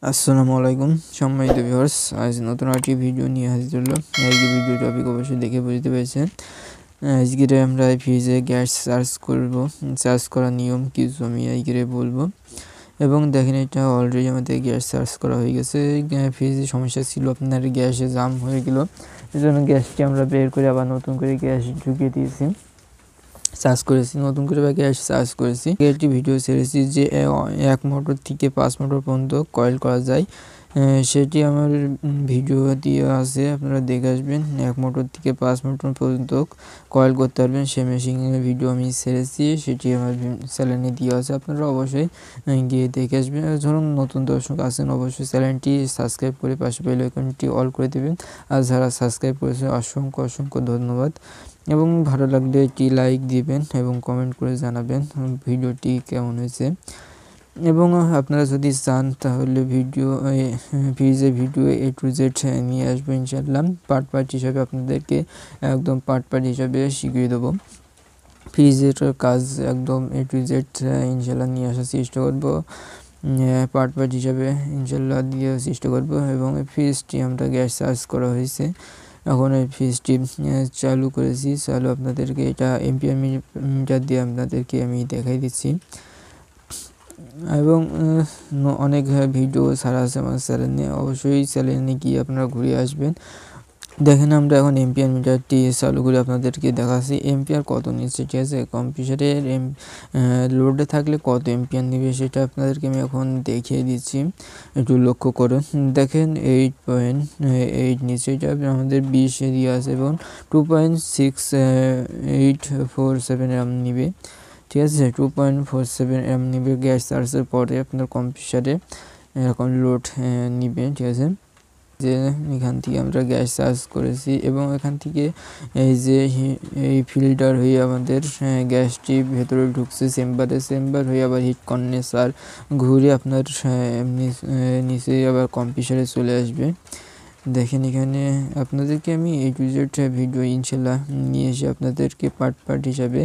আসসালামু আলাইকুম সম্মানিত ভিউয়ার্স, আজ নতুন একটি ভিডিও নিয়ে হাজির হলো। আজকে ভিডিও টপিক অবশ্যই দেখে বুঝতে পেরেছেন। আজকে আমরা ফ্রিজে গ্যাস চার্জ করার নিয়ম কিছু আমি আজকে বলবো। এবং দেখেন, এটা অলরেডি আমাদের গ্যাস চার্জ করা হয়ে গেছে। ফ্রিজে সমস্যা ছিল, আপনার গ্যাসে জাম হয়ে গেল, এই জন্য গ্যাসটি আমরা বের করে আবার নতুন করে গ্যাস ঢুকিয়ে দিয়েছি, চার্জ করেছি, নতুন করে গ্যাস চার্জ করেছি। একটি ভিডিও ছেড়েছি যে 1 মোটর থেকে 5 মোটর পর্যন্ত কয়েল করা যায়, সেটি আমার ভিডিও দিয়ে আছে, আপনারা দেখে আসবেন। 1 মোটর থেকে 5 মোটর পর্যন্ত কয়েল করতে পারবেন, সে মেশিনের ভিডিও আমি ছেড়েছি, সেটি আমার চ্যানেলে দেওয়া আছে, আপনারা অবশ্যই গিয়ে দেখে আসবেন। ধরুন নতুন দর্শক আছেন, অবশ্যই চ্যানেলটি সাবস্ক্রাইব করে পাশে বেল আইকনটি অল করে দেবেন। আর যারা সাবস্ক্রাইব করেছে অসংখ্য ধন্যবাদ। এবং ভালো লাগলে একটি লাইক দিবেন এবং কমেন্ট করে জানাবেন ভিডিওটি কেমন হয়েছে। এবং আপনারা যদি চান তাহলে ফ্রিজে ভিডিও A to Z নিয়ে আসবো ইনশাআল্লাহ। পার্ট হিসাবে আপনাদেরকে একদম পার্ট হিসাবে শিখিয়ে দেবো। ফ্রিজের কাজ একদম A to Z ইনশাআল্লাহ নিয়ে আসার চেষ্টা করবো, পার্ট হিসাবে ইনশাআল্লাহ দিয়ে চেষ্টা করবো। এবং ফ্রিজটি আমরা গ্যাস চার্জ করা হয়েছে, এখন এই ফ্রিজটি চালু করেছি। আপনাদেরকে এটা এম্পিয়ার মিটার দিয়ে আপনাদেরকে আমি দেখাই দিচ্ছি। এবং অনেক ভিডিও ছাড়া আছে আমার চ্যানেলে, অবশ্যই চ্যানেলে গিয়ে আপনারা ঘুরে আসবেন। দেখেন, আমরা এখন এম্পিয়ার মিটারটি চালু করে আপনাদেরকে দেখাচ্ছি এম্পিয়ার কত নিচ্ছে, ঠিক আছে। কম্পিউটারের লোডে থাকলে কত এম্পিয়ার নেবে সেটা আপনাদেরকে আমি এখন দেখিয়ে দিচ্ছি, একটু লক্ষ্য করুন। দেখেন 8.8 নিচ্ছে, এটা আমাদের 20 দিয়ে আছে এবং 2.6847 এম নিবে, ঠিক আছে। 2.47 এম নিবে গ্যাস চার্জের পরে আপনার কম্পিউটারে এখন লোড নিবে, ঠিক আছে। যে এখান থেকে আমরা গ্যাস চার্জ করেছি এবং এখান থেকে এই ফিল্টার হয়ে আমাদের গ্যাসটি ভেতরে ঢুকছে চেম্বার হয়ে আবার হিট কন্ডেন্সার ঘুরে আপনার নিচে আবার কম্প্রেসরে চলে আসবে। দেখেন, এখানে আপনাদেরকে আমি A to Z ভিডিও ইনশাল্লাহ নিয়ে এসে আপনাদেরকে পার্ট হিসাবে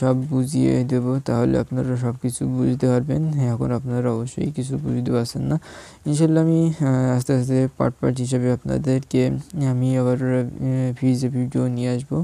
সব বুঝিয়ে দেব, তাহলে আপনারা সব কিছু বুঝতে পারবেন। এখন আপনারা অবশ্যই কিছু বুঝতে পারছেন না, ইনশাল্লাহ আমি আস্তে আস্তে পার্ট হিসাবে আপনাদেরকে আমি আবার ফ্রিজে ভিডিও নিয়ে আসবো।